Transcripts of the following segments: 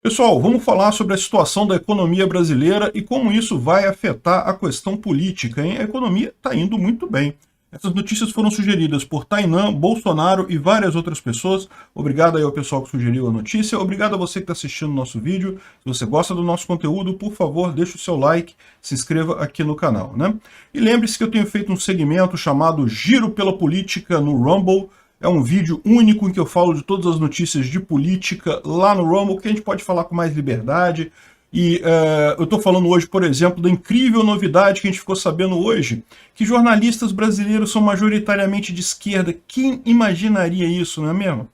Pessoal, vamos falar sobre a situação da economia brasileira e como isso vai afetar a questão política, hein? A economia está indo muito bem. Essas notícias foram sugeridas por Tainan, Bolsonaro e várias outras pessoas. Obrigado aí ao pessoal que sugeriu a notícia. Obrigado a você que está assistindo o nosso vídeo. Se você gosta do nosso conteúdo, por favor, deixe o seu like, se inscreva aqui no canal, né? E lembre-se que eu tenho feito um segmento chamado Giro pela Política no Rumble. É um vídeo único em que eu falo de todas as notícias de política lá no Rumble, que a gente pode falar com mais liberdade. E eu estou falando hoje, por exemplo, da incrível novidade que a gente ficou sabendo hoje, que jornalistas brasileiros são majoritariamente de esquerda. Quem imaginaria isso, não é mesmo?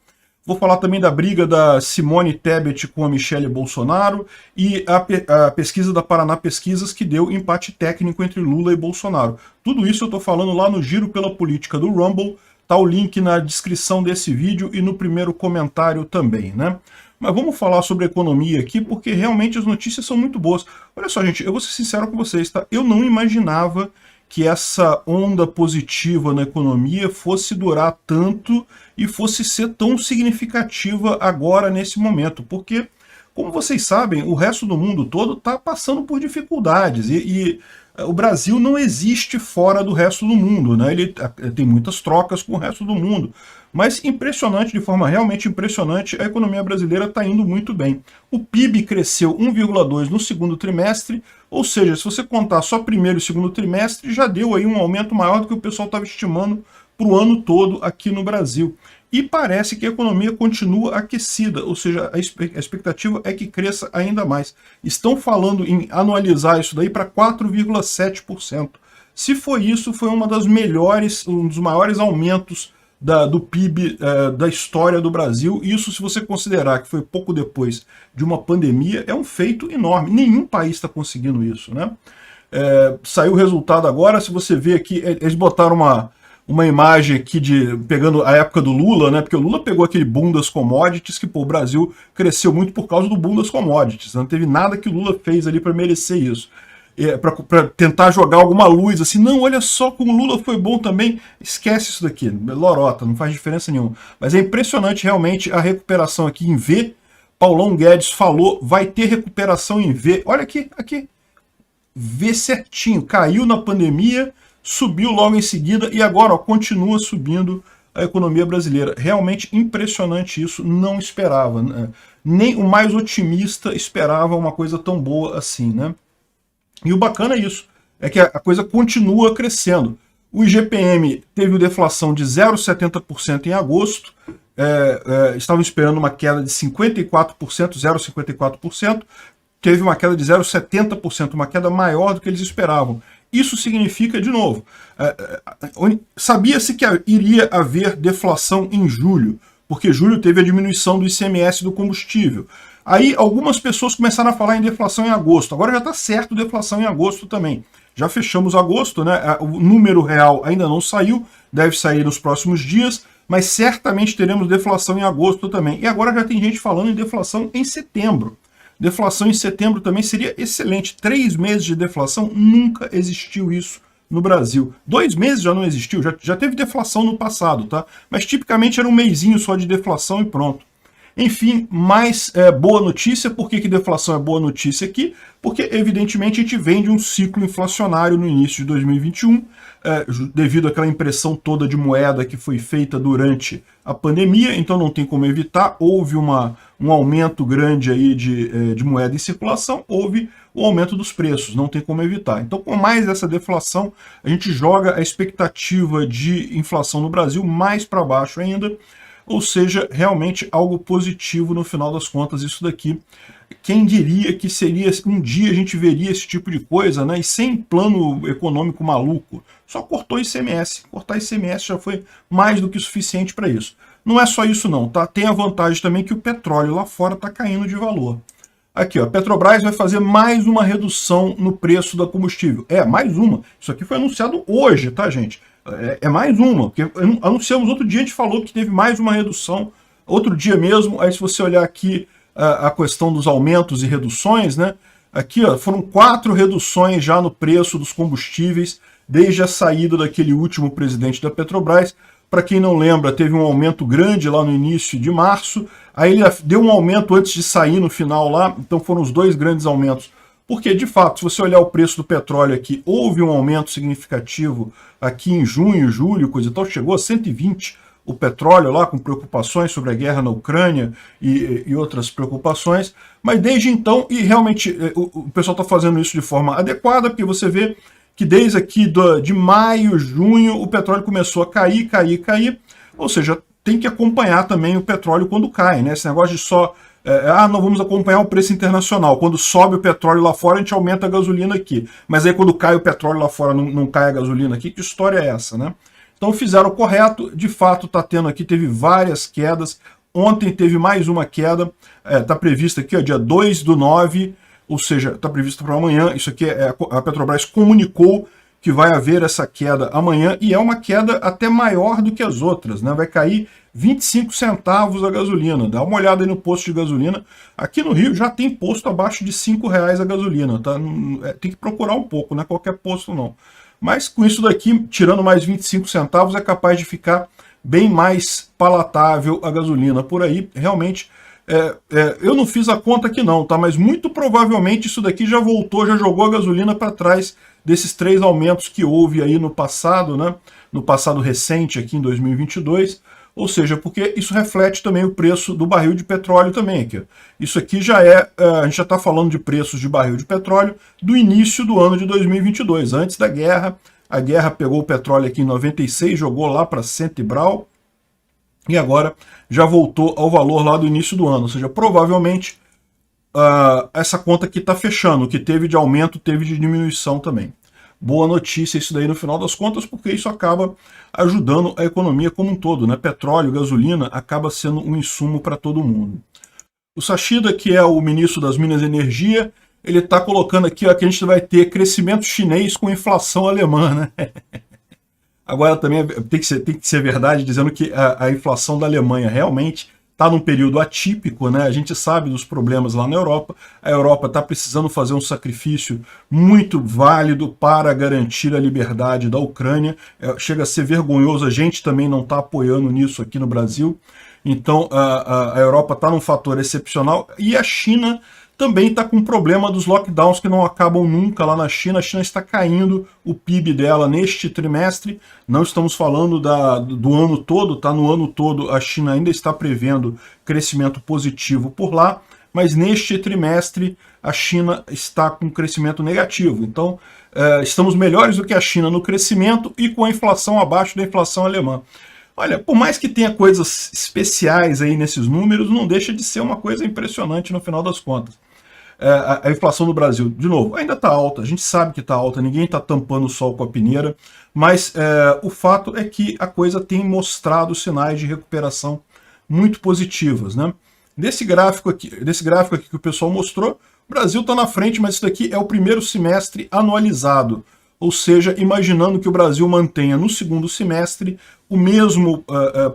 Vou falar também da briga da Simone Tebet com a Michele Bolsonaro e a pesquisa da Paraná Pesquisas que deu empate técnico entre Lula e Bolsonaro. Tudo isso eu estou falando lá no Giro pela Política do Rumble. Tá o link na descrição desse vídeo e no primeiro comentário também, né? Mas vamos falar sobre economia aqui, porque realmente as notícias são muito boas. Olha só, gente, eu vou ser sincero com vocês, tá? Eu não imaginava que essa onda positiva na economia fosse durar tanto e fosse ser tão significativa agora, nesse momento, porque, como vocês sabem, o resto do mundo todo está passando por dificuldades e o Brasil não existe fora do resto do mundo, né? Ele tem muitas trocas com o resto do mundo. Mas impressionante, de forma realmente impressionante, a economia brasileira está indo muito bem. O PIB cresceu 1,2% no segundo trimestre, ou seja, se você contar só primeiro e segundo trimestre, já deu aí um aumento maior do que o pessoal estava estimando para o ano todo aqui no Brasil. E parece que a economia continua aquecida, ou seja, a expectativa é que cresça ainda mais. Estão falando em anualizar isso daí para 4,7%. Se for isso, foi um dos maiores aumentos do PIB da história do Brasil. Isso, se você considerar que foi pouco depois de uma pandemia, é um feito enorme. Nenhum país está conseguindo isso, né? Saiu o resultado agora, se você vê aqui, eles botaram uma imagem aqui pegando a época do Lula, né? Porque o Lula pegou aquele boom das commodities, que pô, o Brasil cresceu muito por causa do boom das commodities. Não teve nada que o Lula fez ali para merecer isso. Para tentar jogar alguma luz, assim, não, olha só como o Lula foi bom também, esquece isso daqui, lorota, não faz diferença nenhuma. Mas é impressionante realmente a recuperação aqui em V. Paulão Guedes falou, vai ter recuperação em V. Olha aqui, V certinho, caiu na pandemia, subiu logo em seguida e agora ó, continua subindo a economia brasileira. Realmente impressionante isso, não esperava, né? Nem o mais otimista esperava uma coisa tão boa assim, né? E o bacana é isso, é que a coisa continua crescendo. O IGPM teve deflação de 0,70% em agosto, estavam esperando uma queda de 54%, 0,54%, teve uma queda de 0,70%, uma queda maior do que eles esperavam. Isso significa, de novo, sabia-se que iria haver deflação em julho, porque julho teve a diminuição do ICMS do combustível. Aí algumas pessoas começaram a falar em deflação em agosto. Agora já está certo deflação em agosto também. Já fechamos agosto, né? O número real ainda não saiu, deve sair nos próximos dias, mas certamente teremos deflação em agosto também. E agora já tem gente falando em deflação em setembro. Deflação em setembro também seria excelente. 3 meses de deflação, nunca existiu isso no Brasil. 2 meses já não existiu, já teve deflação no passado, tá? Mas tipicamente era um mesinho só de deflação e pronto. Enfim, mais boa notícia. Por que deflação é boa notícia aqui? Porque, evidentemente, a gente vem de um ciclo inflacionário no início de 2021, devido àquela impressão toda de moeda que foi feita durante a pandemia, então não tem como evitar. Houve um aumento grande aí de moeda em circulação, houve o aumento dos preços, não tem como evitar. Então, com mais essa deflação, a gente joga a expectativa de inflação no Brasil mais para baixo ainda, ou seja, realmente algo positivo no final das contas isso daqui. Quem diria que seria um dia a gente veria esse tipo de coisa, né? E sem plano econômico maluco. Só cortou ICMS. Cortar ICMS já foi mais do que suficiente para isso. Não é só isso não, tá? Tem a vantagem também que o petróleo lá fora está caindo de valor. Aqui, ó, a Petrobras vai fazer mais uma redução no preço da combustível. Mais uma. Isso aqui foi anunciado hoje, tá, gente? Mais uma, porque anunciamos outro dia, a gente falou que teve mais uma redução, outro dia mesmo. Aí se você olhar aqui a questão dos aumentos e reduções, né? Aqui ó, foram 4 reduções já no preço dos combustíveis, desde a saída daquele último presidente da Petrobras. para quem não lembra, teve um aumento grande lá no início de março, aí ele deu um aumento antes de sair no final lá, então foram os dois grandes aumentos. Porque, de fato, se você olhar o preço do petróleo aqui, houve um aumento significativo aqui em junho, julho, coisa e tal, chegou a 120 o petróleo lá, com preocupações sobre a guerra na Ucrânia e outras preocupações, mas desde então, e realmente o pessoal está fazendo isso de forma adequada, porque você vê que desde aqui de maio, junho, o petróleo começou a cair, ou seja, tem que acompanhar também o petróleo quando cai, né? Esse negócio de só, não vamos acompanhar o preço internacional, quando sobe o petróleo lá fora, a gente aumenta a gasolina aqui, mas aí quando cai o petróleo lá fora, não cai a gasolina aqui, que história é essa, né? Então fizeram o correto, de fato está tendo aqui, teve várias quedas, ontem teve mais uma queda, está prevista aqui, ó, dia 2/9, ou seja, está previsto para amanhã, isso aqui a Petrobras comunicou que vai haver essa queda amanhã, e é uma queda até maior do que as outras, né? Vai cair 25 centavos a gasolina, dá uma olhada aí no posto de gasolina, aqui no Rio já tem posto abaixo de R$ 5 a gasolina, tá? Tem que procurar um pouco, não é qualquer posto não. Mas com isso daqui, tirando mais 25 centavos, é capaz de ficar bem mais palatável a gasolina por aí. Realmente, eu não fiz a conta aqui não, tá? Mas muito provavelmente isso daqui já voltou, já jogou a gasolina para trás desses 3 aumentos que houve aí no passado, né? No passado recente, aqui em 2022. Ou seja, porque isso reflete também o preço do barril de petróleo também. Aqui. Isso aqui já a gente já está falando de preços de barril de petróleo do início do ano de 2022, antes da guerra. A guerra pegou o petróleo aqui em 96, jogou lá para 100 e brau, e agora já voltou ao valor lá do início do ano. Ou seja, provavelmente essa conta aqui está fechando. O que teve de aumento, teve de diminuição também. Boa notícia isso daí no final das contas, porque isso acaba ajudando a economia como um todo, né? Petróleo, gasolina, acaba sendo um insumo para todo mundo. O Sachida, que é o ministro das Minas e Energia, ele está colocando aqui ó, que a gente vai ter crescimento chinês com inflação alemã, né? Agora também tem que ser verdade, dizendo que a inflação da Alemanha realmente está num período atípico, né? A gente sabe dos problemas lá na Europa. A Europa está precisando fazer um sacrifício muito válido para garantir a liberdade da Ucrânia. Chega a ser vergonhoso, a gente também não está apoiando nisso aqui no Brasil. Então a Europa está num fator excepcional e a China também está com o problema dos lockdowns que não acabam nunca lá na China. A China está caindo o PIB dela neste trimestre. Não estamos falando do ano todo, tá? No ano todo a China ainda está prevendo crescimento positivo por lá, mas neste trimestre a China está com crescimento negativo. Então estamos melhores do que a China no crescimento e com a inflação abaixo da inflação alemã. Olha, por mais que tenha coisas especiais aí nesses números, não deixa de ser uma coisa impressionante no final das contas. A inflação no Brasil, de novo, ainda está alta, a gente sabe que está alta, ninguém está tampando o sol com a peneira, mas o fato é que a coisa tem mostrado sinais de recuperação muito positivas, né? Desse gráfico aqui que o pessoal mostrou, o Brasil está na frente, mas isso daqui é o primeiro semestre anualizado. Ou seja, imaginando que o Brasil mantenha no segundo semestre o mesmo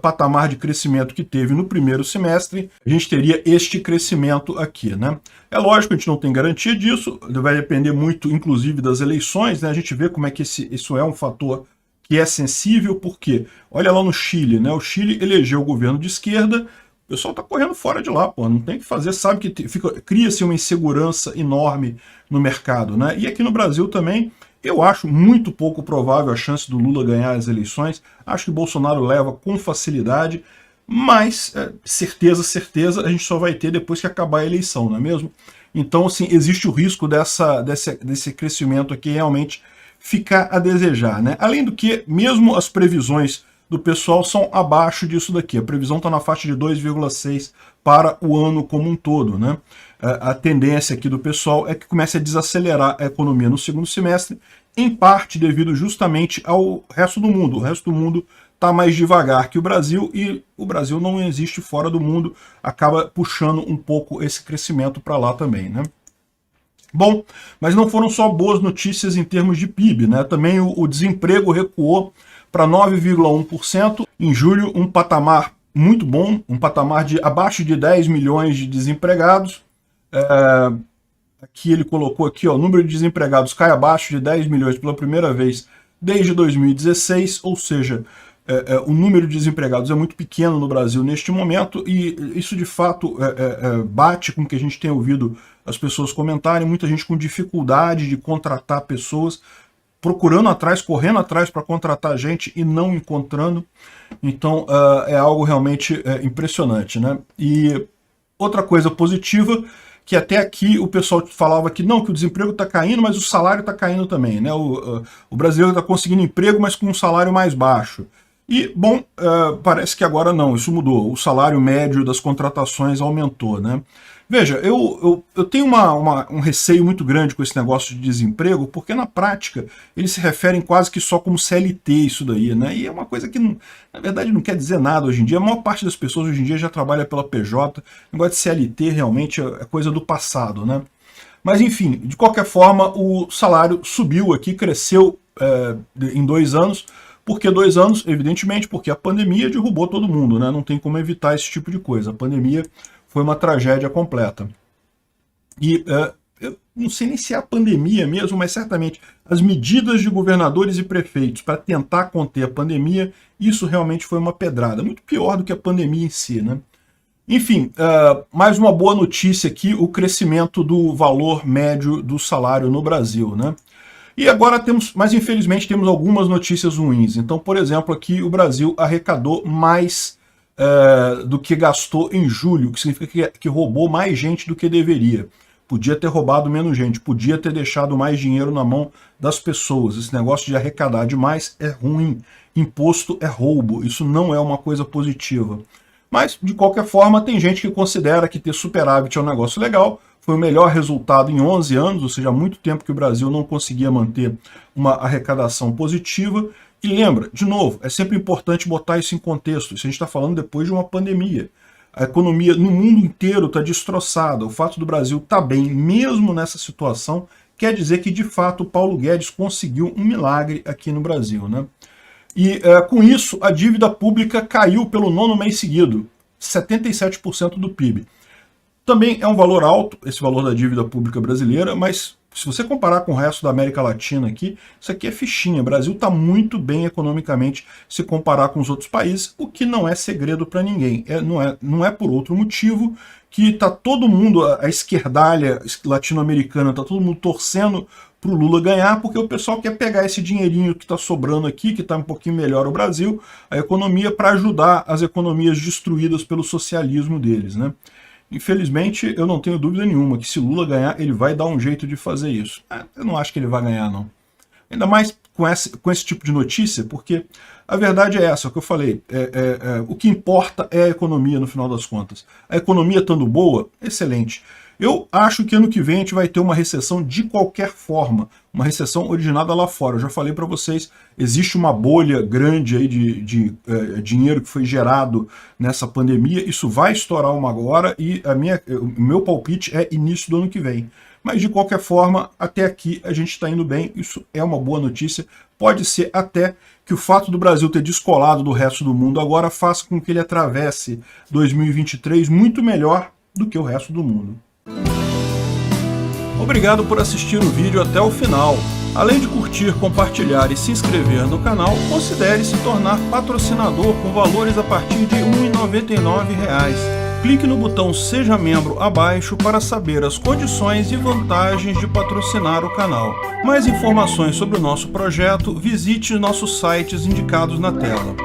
patamar de crescimento que teve no primeiro semestre, a gente teria este crescimento aqui, né? É lógico, a gente não tem garantia disso, vai depender muito, inclusive, das eleições, né? A gente vê como é que isso é um fator que é sensível, porque, olha lá no Chile, né? O Chile elegeu o governo de esquerda, o pessoal está correndo fora de lá, pô, não tem o que fazer, sabe que cria-se uma insegurança enorme no mercado, né? E aqui no Brasil também, eu acho muito pouco provável a chance do Lula ganhar as eleições, acho que o Bolsonaro leva com facilidade, mas certeza, a gente só vai ter depois que acabar a eleição, não é mesmo? Então, assim, existe o risco desse crescimento aqui realmente ficar a desejar, né? Além do que, mesmo as previsões do pessoal são abaixo disso daqui. A previsão está na faixa de 2,6 para o ano como um todo, né? A tendência aqui do pessoal é que comece a desacelerar a economia no segundo semestre, em parte devido justamente ao resto do mundo. O resto do mundo está mais devagar que o Brasil e o Brasil não existe fora do mundo, acaba puxando um pouco esse crescimento para lá também, né? Bom, mas não foram só boas notícias em termos de PIB, né? Também o desemprego recuou para 9,1%. Em julho, um patamar muito bom, um patamar de abaixo de 10 milhões de desempregados. Aqui ele colocou aqui, ó, o número de desempregados cai abaixo de 10 milhões pela primeira vez desde 2016, ou seja, o número de desempregados é muito pequeno no Brasil neste momento, e isso de fato bate com o que a gente tem ouvido as pessoas comentarem, muita gente com dificuldade de contratar pessoas, procurando atrás, correndo atrás para contratar gente e não encontrando. Então é algo realmente impressionante, né? E outra coisa positiva, que até aqui o pessoal falava que não, que o desemprego está caindo, mas o salário está caindo também, né? O brasileiro está conseguindo emprego, mas com um salário mais baixo. E, bom, parece que agora não, isso mudou. O salário médio das contratações aumentou, né? Veja, eu tenho um receio muito grande com esse negócio de desemprego, porque na prática eles se referem quase que só como CLT isso daí, né? E é uma coisa que, na verdade, não quer dizer nada hoje em dia. A maior parte das pessoas hoje em dia já trabalha pela PJ. O negócio de CLT realmente é coisa do passado, né? Mas, enfim, de qualquer forma, o salário subiu aqui, cresceu em 2 anos. Por que 2 anos? Evidentemente, porque a pandemia derrubou todo mundo, né? Não tem como evitar esse tipo de coisa. A pandemia foi uma tragédia completa. E eu não sei nem se é a pandemia mesmo, mas certamente as medidas de governadores e prefeitos para tentar conter a pandemia, isso realmente foi uma pedrada. Muito pior do que a pandemia em si, né? Enfim, mais uma boa notícia aqui, o crescimento do valor médio do salário no Brasil, né? E agora temos, mas infelizmente temos algumas notícias ruins. Então, por exemplo, aqui o Brasil arrecadou mais do que gastou em julho, que significa que roubou mais gente do que deveria. Podia ter roubado menos gente, podia ter deixado mais dinheiro na mão das pessoas. Esse negócio de arrecadar demais é ruim. Imposto é roubo, isso não é uma coisa positiva. Mas, de qualquer forma, tem gente que considera que ter superávit é um negócio legal. Foi o melhor resultado em 11 anos, ou seja, há muito tempo que o Brasil não conseguia manter uma arrecadação positiva. E lembra, de novo, é sempre importante botar isso em contexto. Isso a gente está falando depois de uma pandemia. A economia no mundo inteiro está destroçada. O fato do Brasil estar bem, mesmo nessa situação, quer dizer que, de fato, o Paulo Guedes conseguiu um milagre aqui no Brasil, né? E com isso, a dívida pública caiu pelo 9º mês seguido, 77% do PIB. Também é um valor alto, esse valor da dívida pública brasileira, mas se você comparar com o resto da América Latina aqui, isso aqui é fichinha. O Brasil está muito bem economicamente se comparar com os outros países, o que não é segredo para ninguém. Não é por outro motivo que está todo mundo, a esquerdalha latino-americana, está todo mundo torcendo para o Lula ganhar, porque o pessoal quer pegar esse dinheirinho que está sobrando aqui, que está um pouquinho melhor o Brasil, a economia, para ajudar as economias destruídas pelo socialismo deles, né? Infelizmente, eu não tenho dúvida nenhuma que se Lula ganhar, ele vai dar um jeito de fazer isso. Eu não acho que ele vai ganhar, não. Ainda mais com esse tipo de notícia, porque a verdade é essa, o que eu falei. O que importa é a economia, no final das contas. A economia estando boa, excelente. Eu acho que ano que vem a gente vai ter uma recessão de qualquer forma, uma recessão originada lá fora. Eu já falei para vocês, existe uma bolha grande aí de dinheiro que foi gerado nessa pandemia, isso vai estourar uma agora e o meu palpite é início do ano que vem. Mas de qualquer forma, até aqui a gente está indo bem, isso é uma boa notícia. Pode ser até que o fato do Brasil ter descolado do resto do mundo agora faça com que ele atravesse 2023 muito melhor do que o resto do mundo. Obrigado por assistir o vídeo até o final. Além de curtir, compartilhar e se inscrever no canal, considere se tornar patrocinador com valores a partir de R$ 1,99. Clique no botão Seja Membro abaixo para saber as condições e vantagens de patrocinar o canal. Mais informações sobre o nosso projeto, visite nossos sites indicados na tela.